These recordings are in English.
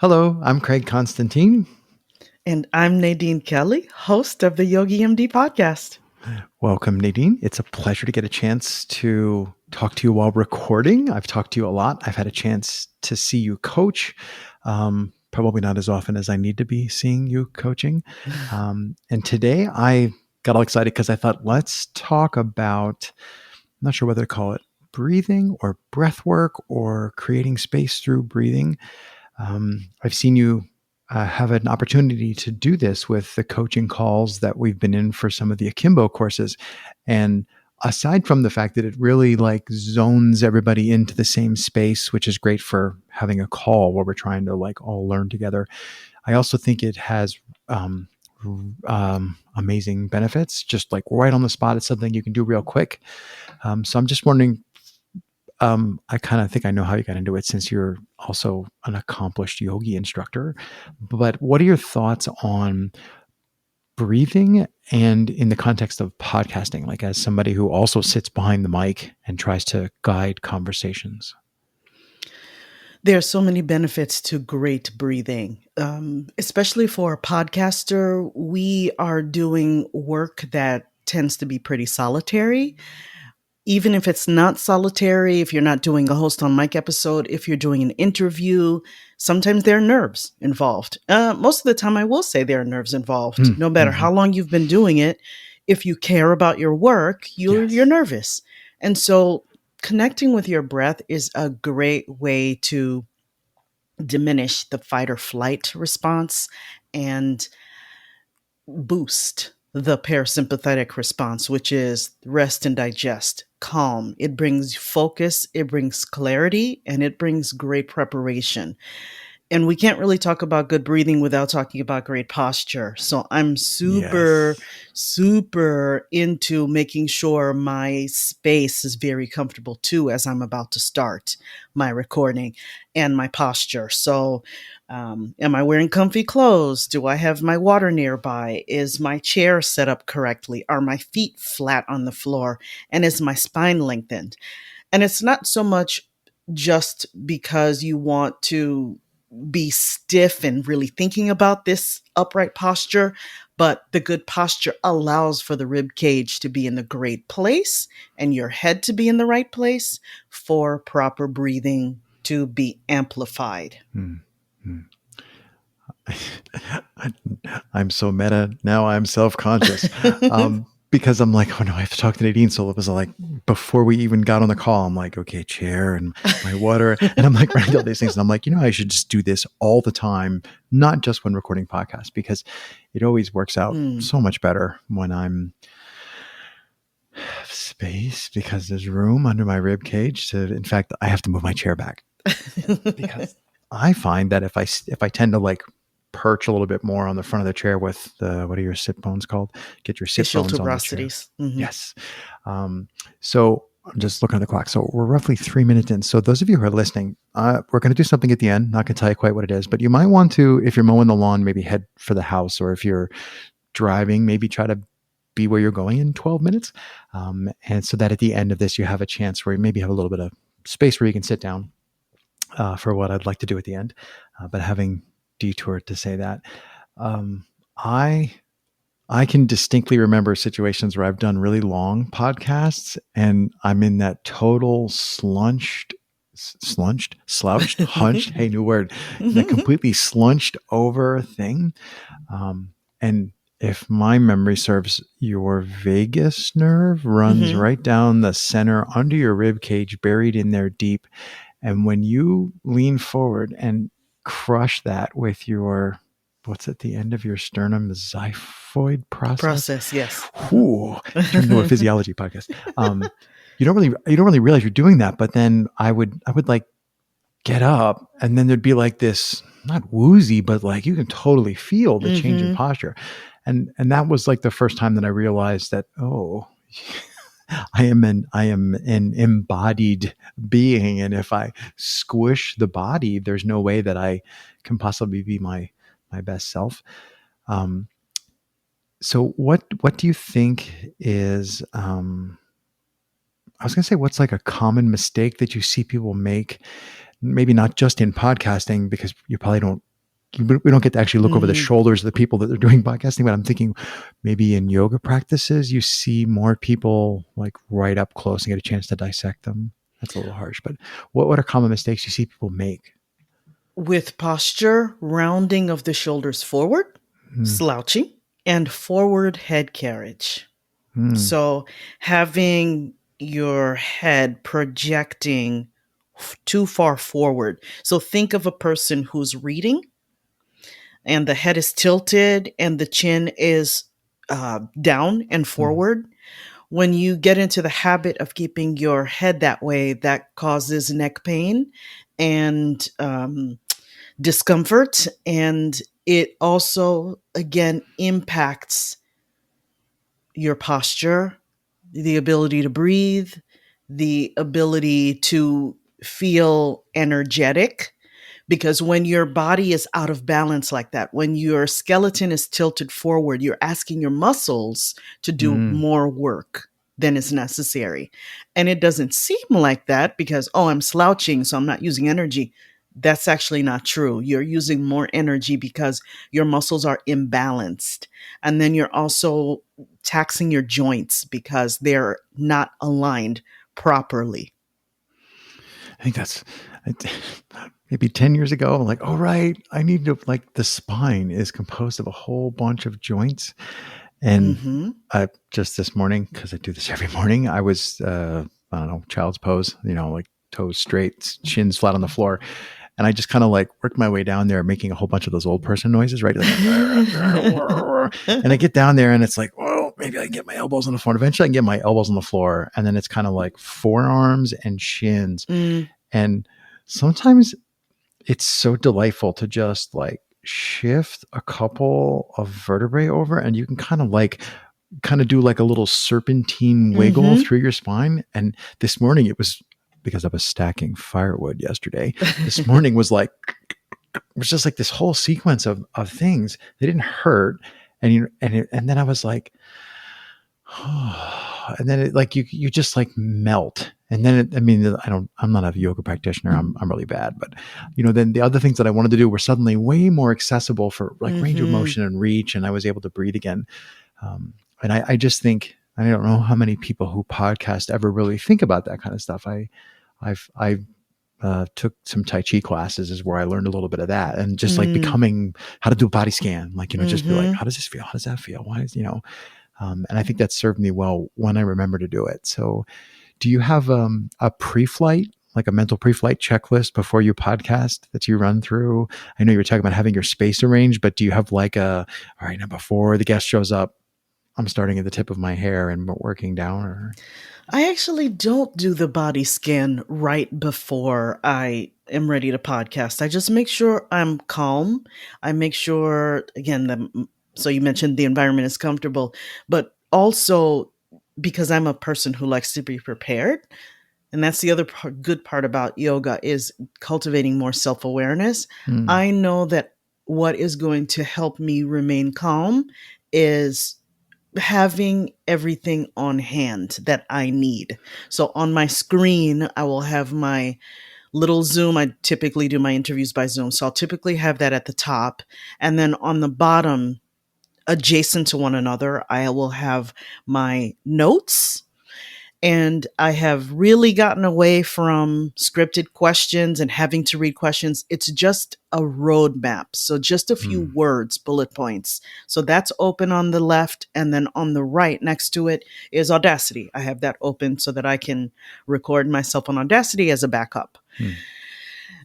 Hello, I'm Craig Constantine. And I'm Nadine Kelly, host of the Yogi MD podcast. Welcome, Nadine. It's a pleasure to get a chance to talk to you while recording. I've talked to you a lot. I've had a chance to see you coach, probably not as often as I need to be seeing you coaching. And today I got all excited because I thought, let's talk about, I'm not sure whether to call it breathing or breath work or creating space through breathing. I've seen you have an opportunity to do this with the coaching calls that we've been in for some of the Akimbo courses. And aside from the fact that it really like zones everybody into the same space, which is great for having a call where we're trying to like all learn together, I also think it has amazing benefits, just like right on the spot. It's something you can do real quick. So I'm just wondering, I kind of think I know how you got into it since you're also an accomplished yogi instructor. But what are your thoughts on breathing and in the context of podcasting, like as somebody who also sits behind the mic and tries to guide conversations? There are so many benefits to great breathing, especially for a podcaster. We are doing work that tends to be pretty solitary. Even if it's not solitary, if you're not doing a host on mic episode, if you're doing an interview, sometimes there are nerves involved. Most of the time, I will say there are nerves involved. No matter Mm-hmm. how long you've been doing it, if you care about your work, you're Yes. nervous. And so connecting with your breath is a great way to diminish the fight or flight response and boost the parasympathetic response, which is rest and digest, calm. It brings focus, it brings clarity, and it brings great preparation. And we can't really talk about good breathing without talking about great posture. So I'm super, Yes. super into making sure my space is very comfortable too as I'm about to start my recording, and my posture. So, am I wearing comfy clothes? Do I have my water nearby? Is my chair set up correctly? Are my feet flat on the floor? And is my spine lengthened? And it's not so much just because you want to be stiff and really thinking about this upright posture, but the good posture allows for the rib cage to be in the great place and your head to be in the right place for proper breathing to be amplified. Mm-hmm. I'm so meta now. I'm self-conscious because I'm like, oh no, I have to talk to Nadine. So it was like before we even got on the call, I'm like, okay, chair and my water, and I'm like writing all these things, and I'm like, I should just do this all the time, not just when recording podcasts, because it always works out Mm. so much better when I'm space because there's room under my rib cage. To, in fact, I have to move my chair back because I find that if I tend to like perch a little bit more on the front of the chair with the, what are your sit bones called? Get your sit Ischial bones on the chair. tuberosities. Mm-hmm. Yes. So I'm just looking at the clock. So we're roughly 3 minutes in. So those of you who are listening, we're going to do something at the end. Not going to tell you quite what it is, but you might want to, if you're mowing the lawn, maybe head for the house, or if you're driving, maybe try to be where you're going in 12 minutes. And so that at the end of this, you have a chance where you maybe have a little bit of space where you can sit down for what I'd like to do at the end. But having detoured to say that, um, I I can distinctly remember situations where I've done really long podcasts and I'm in that total slouched, hey, new word, that completely slunched over thing. And if my memory serves, your vagus nerve runs Mm-hmm. right down the center under your rib cage, buried in there deep. And when you lean forward and crush that with your, what's at the end of your sternum, the xiphoid process. Process, yes. Whew, turned into a physiology podcast. You don't really realize you're doing that, but then I would like get up, and then there'd be like this, not woozy, but like you can totally feel the change in Mm-hmm. posture. And that was like the first time that I realized that, oh, I am an embodied being. And if I squish the body, there's no way that I can possibly be my best self. Um, so what do you think is, I was going to say, what's like a common mistake that you see people make? Maybe not just in podcasting, because you probably don't we don't get to actually look over the Hmm. shoulders of the people that are doing podcasting, but I'm thinking maybe in yoga practices, you see more people like right up close and get a chance to dissect them. That's a little harsh, but what are common mistakes you see people make? With posture, rounding of the shoulders forward, Mm, slouching, and forward head carriage. mm, So having your head projecting too far forward. So think of a person who's reading and the head is tilted and the chin is down and mm, forward. When you get into the habit of keeping your head that way, that causes neck pain and discomfort. And it also, again, impacts your posture, the ability to breathe, the ability to feel energetic. Because when your body is out of balance like that, when your skeleton is tilted forward, you're asking your muscles to do mm. more work than is necessary. And it doesn't seem like that because, oh, I'm slouching, so I'm not using energy. That's actually not true. You're using more energy because your muscles are imbalanced. And then you're also taxing your joints because they're not aligned properly. I think that's maybe 10 years ago. I'm like, oh, right. I need to, like, the spine is composed of a whole bunch of joints. And Mm-hmm. I just this morning, because I do this every morning, I was, I don't know, child's pose, like toes straight, shins flat on the floor. And I just kind of like worked my way down there, making a whole bunch of those old person noises, right? Like, and I get down there and it's like, well, maybe I can get my elbows on the floor. And eventually I can get my elbows on the floor. And then it's kind of like forearms and shins. Mm, And sometimes it's so delightful to just like shift a couple of vertebrae over and you can kind of do like a little serpentine wiggle mm-hmm. through your spine. And this morning it was because I was stacking firewood yesterday. This morning was like, it was just like this whole sequence of things. They didn't hurt. And then I was like, and then like you just like melt. And then I mean, I'm not a yoga practitioner. I'm really bad, but then the other things that I wanted to do were suddenly way more accessible for like range of Mm-hmm. motion and reach. And I was able to breathe again. And I just think, I don't know how many people who podcast ever really think about that kind of stuff. I took some Tai Chi classes is where I learned a little bit of that and just like Mm, becoming how to do a body scan, like, just be like, mm-hmm. how does this feel? How does that feel? Why is, and I think that served me well when I remember to do it. So do you have a pre-flight, like a mental pre-flight checklist before you podcast that you run through? I know you were talking about having your space arranged, but do you have like all right, now before the guest shows up, I'm starting at the tip of my hair and working down or? I actually don't do the body scan right before I am ready to podcast. I just make sure I'm calm. I make sure, again, so you mentioned the environment is comfortable, but also because I'm a person who likes to be prepared. And that's the other good part about yoga is cultivating more self-awareness. Hmm. I know that what is going to help me remain calm is having everything on hand that I need. So on my screen, I will have my little Zoom. I typically do my interviews by Zoom. So I'll typically have that at the top. And then on the bottom, adjacent to one another, I will have my notes, and I have really gotten away from scripted questions and having to read questions. It's just a roadmap. So just a few Hmm. words, bullet points. So that's open on the left. And then on the right next to it is Audacity. I have that open so that I can record myself on Audacity as a backup. Hmm.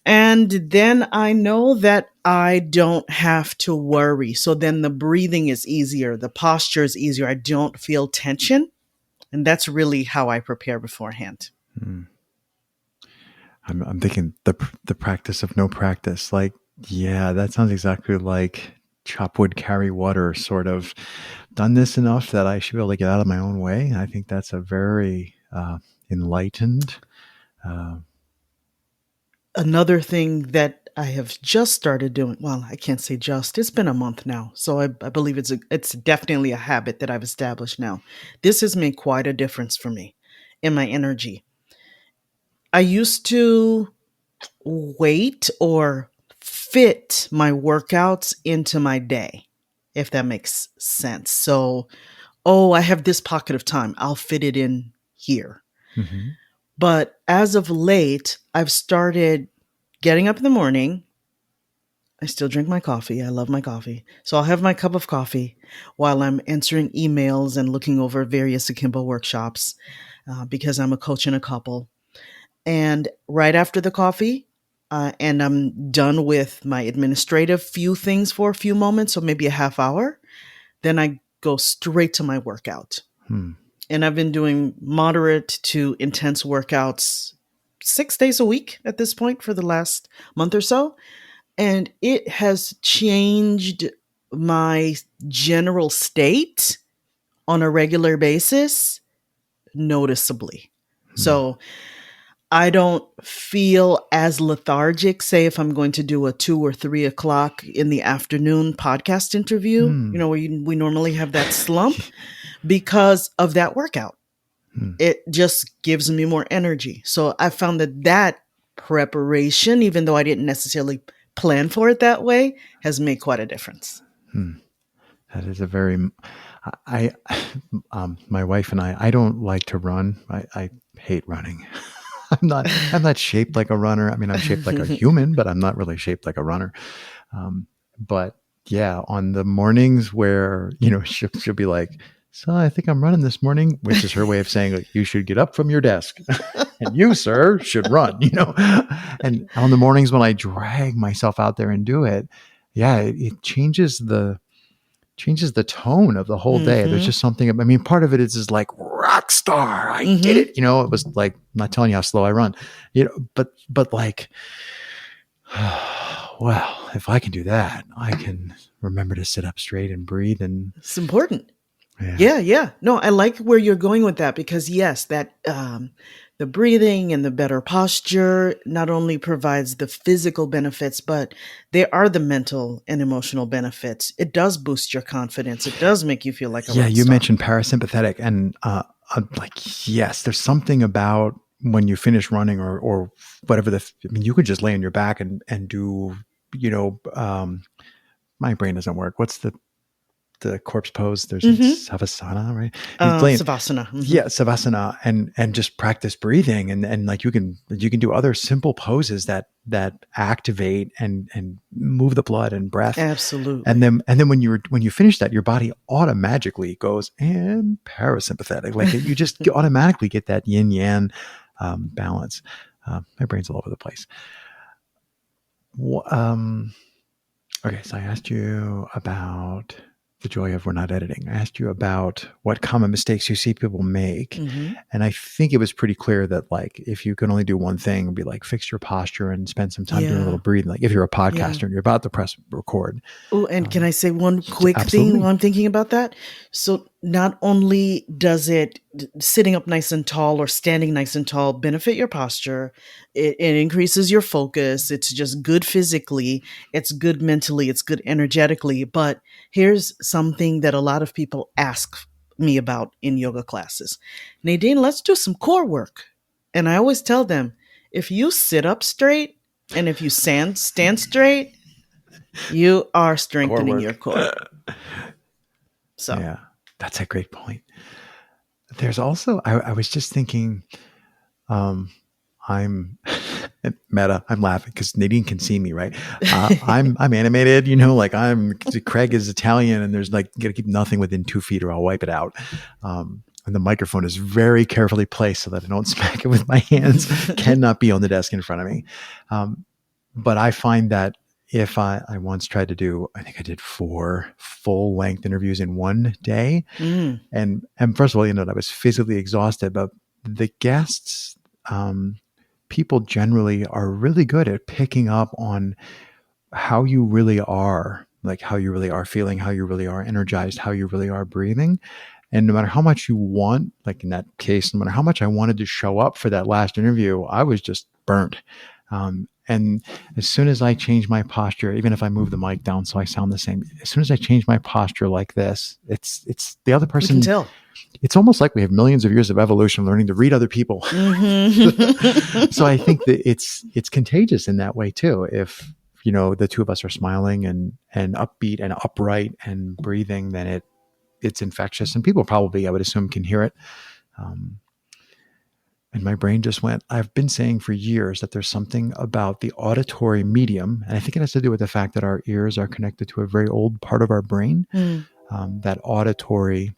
And then I know that I don't have to worry. So then the breathing is easier, the posture is easier. I don't feel tension. And that's really how I prepare beforehand. Hmm. I'm thinking the practice of no practice. Like, yeah, that sounds exactly like chop wood, carry water, sort of done this enough that I should be able to get out of my own way. I think that's a very enlightened. Uh, Another thing that I have just started doing, well, I can't say just, it's been a month now. So I believe it's definitely a habit that I've established now. This has made quite a difference for me in my energy. I used to wait or fit my workouts into my day, if that makes sense. So, oh, I have this pocket of time, I'll fit it in here. Mm-hmm. But as of late, I've started getting up in the morning. I still drink my coffee. I love my coffee. So I'll have my cup of coffee while I'm answering emails and looking over various Akimbo workshops because I'm a coach in a couple. And right after the coffee, and I'm done with my administrative few things for a few moments, so maybe a half hour, then I go straight to my workout. Hmm. And I've been doing moderate to intense workouts 6 days a week at this point for the last month or so. And it has changed my general state on a regular basis noticeably. Hmm. So I don't feel as lethargic, say, if I'm going to do a 2 or 3 o'clock in the afternoon podcast interview, Hmm. where we normally have that slump because of that workout. Hmm. It just gives me more energy. So I found that preparation, even though I didn't necessarily plan for it that way, has made quite a difference. Hmm. That is a very, I, my wife and I don't like to run. I hate running. I'm not shaped like a runner. I mean, I'm shaped like a human, but I'm not really shaped like a runner. But yeah, on the mornings where, she'll be like, so I think I'm running this morning, which is her way of saying, like, you should get up from your desk and you, sir, should run, and on the mornings when I drag myself out there and do it, yeah, it changes the tone of the whole day. There's just something, I mean, part of it is like rock star. I did it. It was like, I'm not telling you how slow I run, but like, well, if I can do that, I can remember to sit up straight and breathe. And It's important. yeah. Yeah. No, I like where you're going with that because yes, that the breathing and the better posture not only provides the physical benefits, but there are the mental and emotional benefits. It does boost your confidence. It does make you feel like a Yeah, rock you star. mentioned parasympathetic, and like, yes, there's something about when you finish running or whatever I mean, you could just lay on your back and do, my brain doesn't work. What's the corpse pose? There's a Mm-hmm. savasana, right? He's laying, Savasana. Mm-hmm. yeah, savasana, and just practice breathing, and like you can do other simple poses that activate and move the blood and breath. Absolutely. And then when you finish that, your body automatically goes and parasympathetic. Like you just automatically get that yin yang balance. My brain's all over the place. Okay, so I asked you about the joy of we're not editing. I asked you about what common mistakes you see people make. Mm-hmm. And I think it was pretty clear that, like, if you can only do one thing, it'd be like fix your posture and spend some time doing a little breathing. Like if you're a podcaster and you're about to press record. Oh, and can I say one quick Absolutely. thing while I'm thinking about that? So not only does sitting up nice and tall or standing nice and tall benefit your posture, it increases your focus. It's just good physically. It's good mentally. It's good energetically. But here's something that a lot of people ask me about in yoga classes. Nadine, let's do some core work. And I always tell them, if you sit up straight and if you stand straight, you are strengthening your core. So yeah, that's a great point. There's also, I was just thinking, I'm meta. I'm laughing because Nadine can see me, right? I'm animated, like Craig is Italian, and there's like, you gotta keep nothing within 2 feet or I'll wipe it out. And the microphone is very carefully placed so that I don't smack it with my hands. Cannot be on the desk in front of me. But I find that if I once tried to do, I think I did 4 full length interviews in one day. And first of all, I was physically exhausted, but the guests, people generally are really good at picking up on how you really are, like how you really are feeling, how you really are energized, how you really are breathing. And no matter how much you want, like in that case, no matter how much I wanted to show up for that last interview, I was just burnt. And as soon as I change my posture, even if I move the mic down so I sound the same, as soon as I change my posture like this, it's the other person. You can tell. It's almost like we have millions of years of evolution learning to read other people. So I think that it's contagious in that way too. If the two of us are smiling and upbeat and upright and breathing, then it's infectious, and people probably, I would assume, can hear it. Um, and my brain just went, I've been saying for years that there's something about the auditory medium, and I think it has to do with the fact that our ears are connected to a very old part of our brain. Mm. That auditory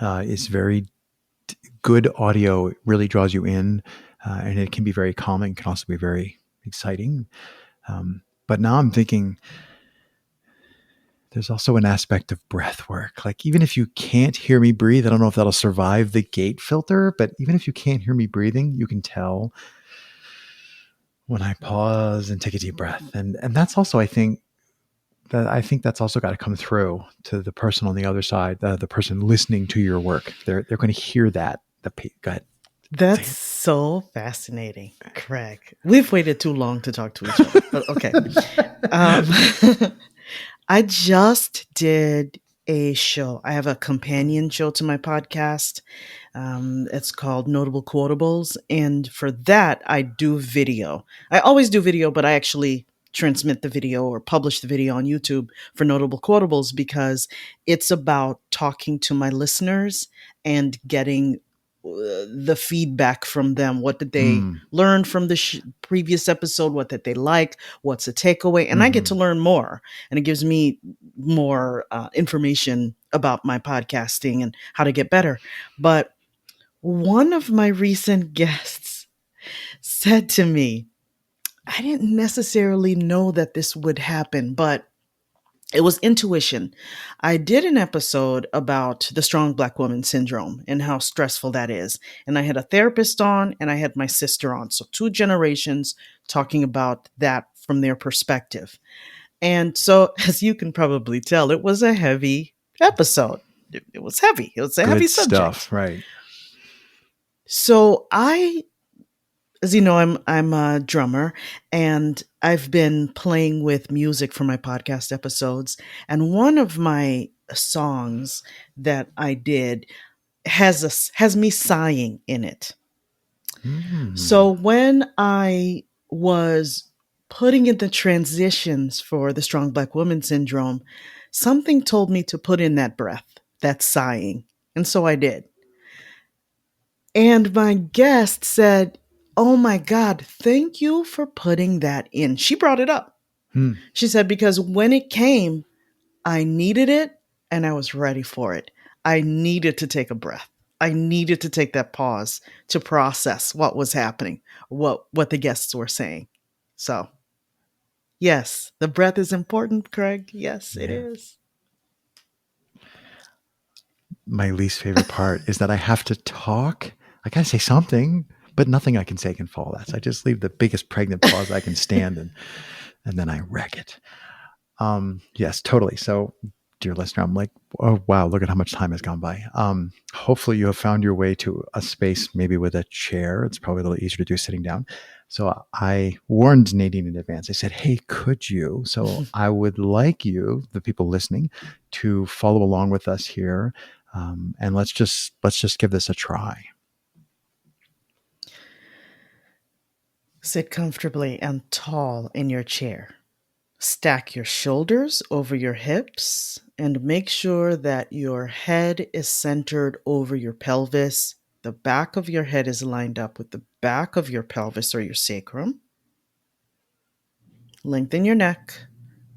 is very good audio. It really draws you in, and it can be very calming. It can also be very exciting. But now I'm thinking there's also an aspect of breath work. Like, even if you can't hear me breathe, I don't know if that'll survive the gate filter, but even if you can't hear me breathing, you can tell when I pause and take a deep breath. And that's also, I think that's also got to come through to the person on the other side, the person listening to your work. They're going to hear that. Go ahead. That's so fascinating, Craig. We've waited too long to talk to each other, but okay. I just did a show. I have a companion show to my podcast. It's called Notable Quotables. And for that, I do video. I always do video, but I actually transmit the video or publish the video on YouTube for Notable Quotables because it's about talking to my listeners and getting the feedback from them. What did they learn from the previous episode? What did they like? What's a takeaway? And I get to learn more, and it gives me more information about my podcasting and how to get better. But one of my recent guests said to me, I didn't necessarily know that this would happen, but it was intuition. I did an episode about the strong Black woman syndrome and how stressful that is. And I had a therapist on and I had my sister on. So two generations talking about that from their perspective. And so, as you can probably tell, it was a heavy episode. It was heavy. It was a heavy subject. Stuff, right? So as you know, I'm a drummer, and I've been playing with music for my podcast episodes. And one of my songs that I did has me sighing in it. So when I was putting in the transitions for the strong Black woman syndrome, something told me to put in that breath, that sighing. And so I did. And my guest said, "Oh my God, thank you for putting that in." She brought it up. She said, because when it came, I needed it and I was ready for it. I needed to take a breath. I needed to take that pause to process what was happening, what the guests were saying. So, yes, the breath is important, Craig. Yes, it is. My least favorite part is that I have to talk. I got to say something, but nothing I can say can follow that. So I just leave the biggest pregnant pause I can stand, and then I wreck it. Yes, totally. So, dear listener, I'm like, oh, wow, look at how much time has gone by. Hopefully you have found your way to a space, maybe with a chair. It's probably a little easier to do sitting down. So I warned Nadine in advance. I said, hey, could you? So I would like you, the people listening, to follow along with us here. And let's just give this a try. Sit comfortably and tall in your chair. Stack your shoulders over your hips and make sure that your head is centered over your pelvis. The back of your head is lined up with the back of your pelvis or your sacrum. Lengthen your neck,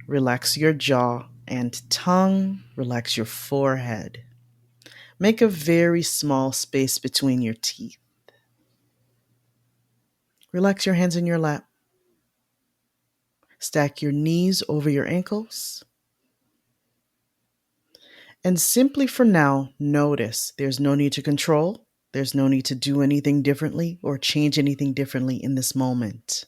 relax your jaw and tongue, relax your forehead. Make a very small space between your teeth. Relax your hands in your lap. Stack your knees over your ankles. And simply for now, notice there's no need to control. There's no need to do anything differently or change anything differently in this moment.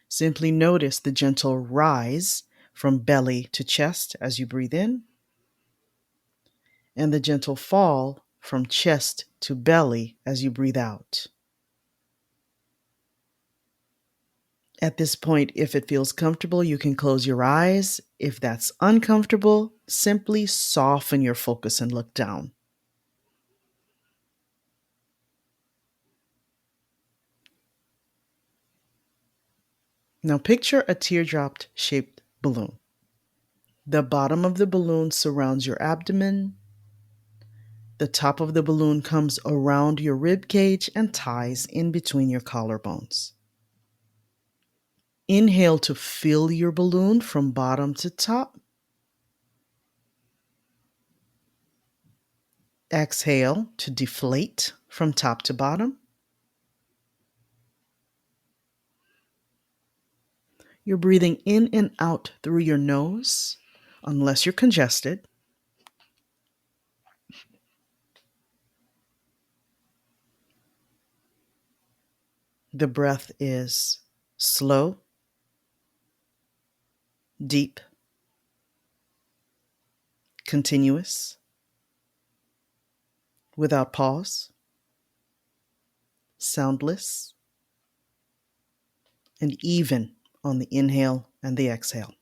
Simply notice the gentle rise from belly to chest as you breathe in, and the gentle fall from chest to belly as you breathe out. At this point, if it feels comfortable, you can close your eyes. If that's uncomfortable, simply soften your focus and look down. Now picture a teardrop-shaped balloon. The bottom of the balloon surrounds your abdomen. The top of the balloon comes around your rib cage and ties in between your collarbones. Inhale to fill your balloon from bottom to top. Exhale to deflate from top to bottom. You're breathing in and out through your nose, unless you're congested. The breath is slow, deep, continuous, without pause, soundless, and even on the inhale and the exhale.